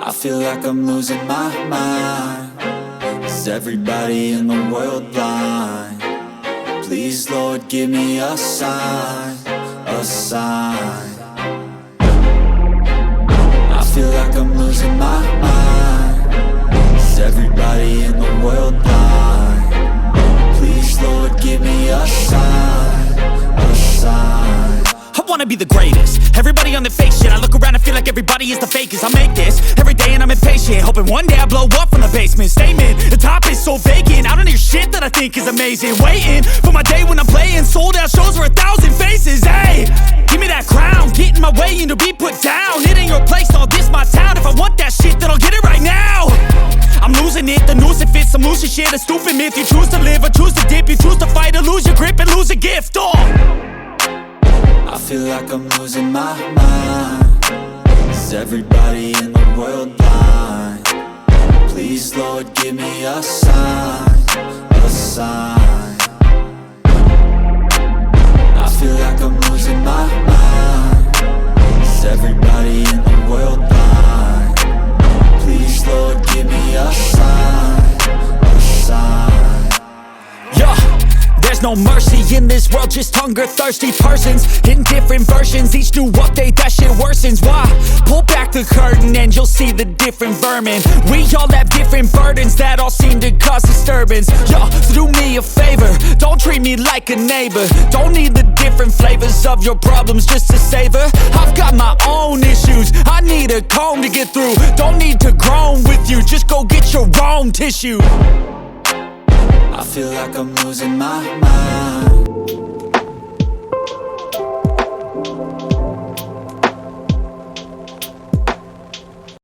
I feel like I'm losing my mind. Is everybody in the world blind? Please, Lord, give me a sign, a sign. I feel like I'm losing my mind. Is everybody in the world blind? Please, Lord, give me a sign, a sign. I wanna be the greatest. Everybody on the fake shit. I look around and feel like everybody is the fakest. I make this every day and I'm impatient, hoping one day I blow up from the basement. Statement, the top is so vacant. I don't hear shit that I think is amazing. Waiting for my day when I'm playing sold out shows for 1,000 faces. Hey, give me that crown, get in my way and to be put down. It ain't your place, all this my town. If I want that shit, then I'll get it right now. I'm losing it, the noose it fits. I'm losing shit, a stupid myth. You choose to live or choose to dip. You choose to fight or lose your grip and lose a gift. I feel like I'm losing my mind. Is everybody in the world blind? Please, Lord, give me a sign, a sign. I feel like I'm losing my mind. Is everybody in the world blind? Please, Lord, give me a sign, a sign. Yeah. There's no mercy in this world, just hunger-thirsty persons in different versions. Each new update, that shit worsens. Why? Pull back the curtain and you'll see the different vermin. We all have different burdens that all seem to cause disturbance. Yo, so do me a favor, don't treat me like a neighbor. Don't need the different flavors of your problems just to savor. I've got my own issues, I need a comb to get through. Don't need to groan with you, just go get your own tissue. I feel like I'm losing my mind.